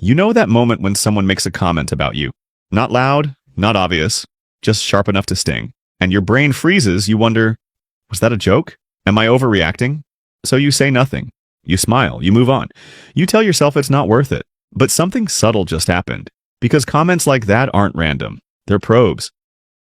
You know that moment when someone makes a comment about you. Not loud, not obvious, just sharp enough to sting. And your brain freezes, you wonder, was that a joke? Am I overreacting? So you say nothing. You smile, you move on. You tell yourself it's not worth it. But something subtle just happened. Because comments like that aren't random. They're probes.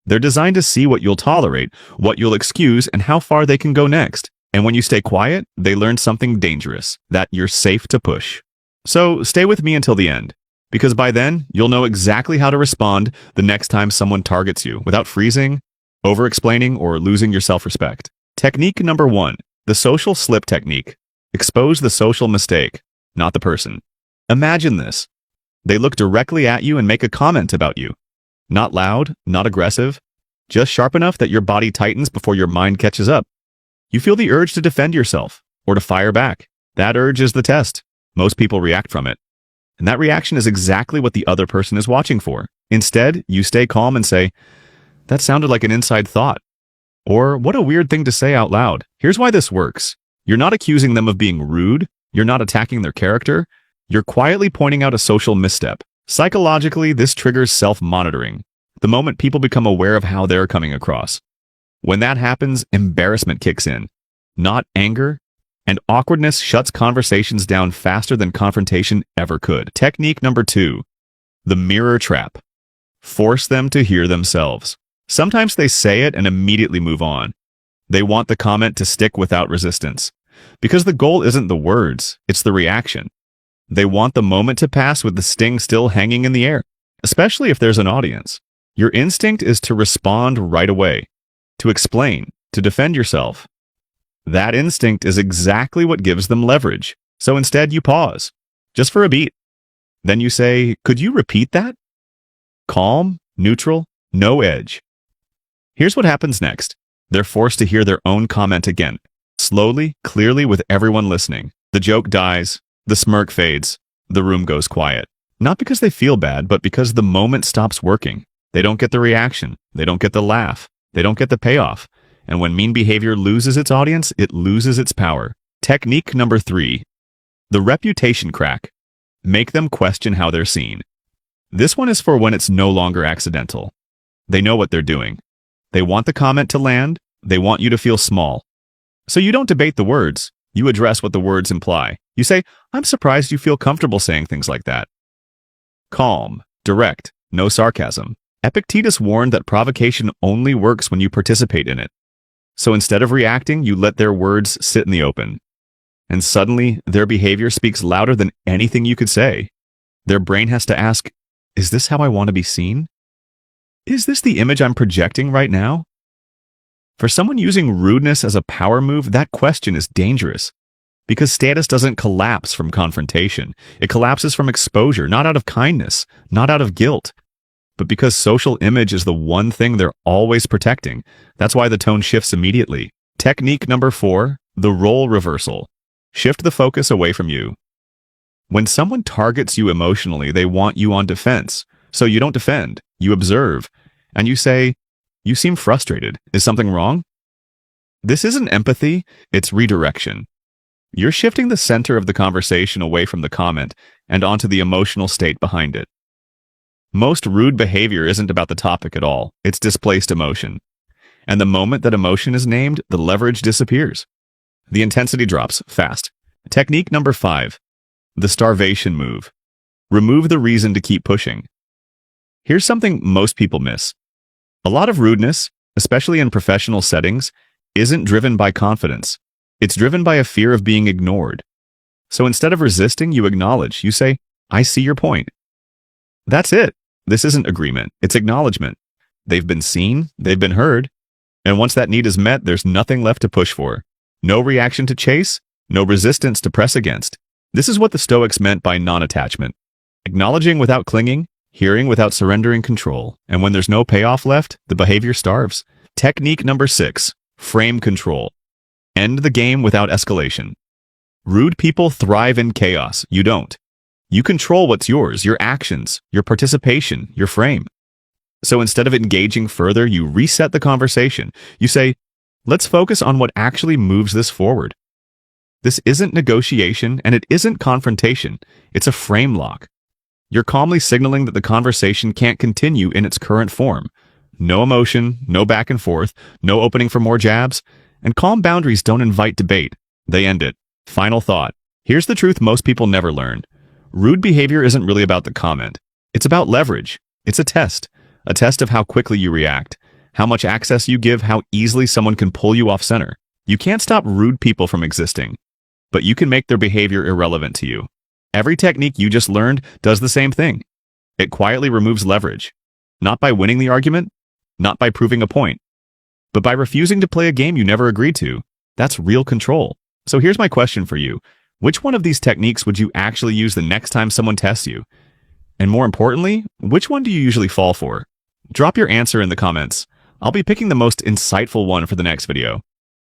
They're designed to see what you'll tolerate, what you'll excuse, and how far they can go next. And when you stay quiet, they learn something dangerous, that you're safe to push. So stay with me until the end, because by then, you'll know exactly how to respond the next time someone targets you without freezing, over-explaining, or losing your self-respect. Technique number 1, the social slip technique. Expose the social mistake, not the person. Imagine this. They look directly at you and make a comment about you. Not loud, not aggressive, just sharp enough that your body tightens before your mind catches up. You feel the urge to defend yourself or to fire back. That urge is the test. Most people react from it. And that reaction is exactly what the other person is watching for. Instead, you stay calm and say, that sounded like an inside thought. Or, what a weird thing to say out loud. Here's why this works. You're not accusing them of being rude. You're not attacking their character. You're quietly pointing out a social misstep. Psychologically, this triggers self-monitoring, the moment people become aware of how they're coming across. When that happens, embarrassment kicks in, not anger, and awkwardness shuts conversations down faster than confrontation ever could. Technique number 2, the mirror trap. Force them to hear themselves. Sometimes they say it and immediately move on. They want the comment to stick without resistance, because the goal isn't the words, it's the reaction. They want the moment to pass with the sting still hanging in the air, especially if there's an audience. Your instinct is to respond right away, to explain, to defend yourself. That instinct is exactly what gives them leverage. So instead you pause, just for a beat. Then you say, could you repeat that? Calm, neutral, no edge. Here's what happens next. They're forced to hear their own comment again, slowly, clearly, with everyone listening. The joke dies, the smirk fades, the room goes quiet. Not because they feel bad, but because the moment stops working. They don't get the reaction, they don't get the laugh, they don't get the payoff. And when mean behavior loses its audience, it loses its power. Technique number 3, the reputation crack. Make them question how they're seen. This one is for when it's no longer accidental. They know what they're doing. They want the comment to land. They want you to feel small. So you don't debate the words. You address what the words imply. You say, I'm surprised you feel comfortable saying things like that. Calm, direct, no sarcasm. Epictetus warned that provocation only works when you participate in it. So instead of reacting, you let their words sit in the open. And suddenly, their behavior speaks louder than anything you could say. Their brain has to ask, is this how I want to be seen? Is this the image I'm projecting right now? For someone using rudeness as a power move, that question is dangerous. Because status doesn't collapse from confrontation. It collapses from exposure, not out of kindness, not out of guilt. But because social image is the one thing they're always protecting, that's why the tone shifts immediately. Technique number 4, the role reversal. Shift the focus away from you. When someone targets you emotionally, they want you on defense. So you don't defend, you observe, and you say, you seem frustrated. Is something wrong? This isn't empathy, it's redirection. You're shifting the center of the conversation away from the comment and onto the emotional state behind it. Most rude behavior isn't about the topic at all. It's displaced emotion. And the moment that emotion is named, the leverage disappears. The intensity drops fast. Technique number 5, the starvation move. Remove the reason to keep pushing. Here's something most people miss. A lot of rudeness, especially in professional settings, isn't driven by confidence. It's driven by a fear of being ignored. So instead of resisting, you acknowledge. You say, I see your point. That's it. This isn't agreement. It's acknowledgement. They've been seen, they've been heard, and once that need is met, there's nothing left to push for. No reaction to chase, no resistance to press against. This is what the Stoics meant by non-attachment. Acknowledging without clinging, hearing without surrendering control, and when there's no payoff left, the behavior starves. Technique number 6, frame control. End the game without escalation. Rude people thrive in chaos. You don't. You control what's yours, your actions, your participation, your frame. So instead of engaging further, you reset the conversation. You say, let's focus on what actually moves this forward. This isn't negotiation and it isn't confrontation. It's a frame lock. You're calmly signaling that the conversation can't continue in its current form. No emotion, no back and forth, no opening for more jabs. And calm boundaries don't invite debate. They end it. Final thought. Here's the truth most people never learn. Rude behavior isn't really about the comment. It's about leverage. It's a test of how quickly you react, how much access you give, how easily someone can pull you off center. You can't stop rude people from existing, but you can make their behavior irrelevant to you. Every technique you just learned does the same thing. It quietly removes leverage, not by winning the argument, not by proving a point, but by refusing to play a game you never agreed to. That's real control. So here's my question for you. Which one of these techniques would you actually use the next time someone tests you? And more importantly, which one do you usually fall for? Drop your answer in the comments. I'll be picking the most insightful one for the next video.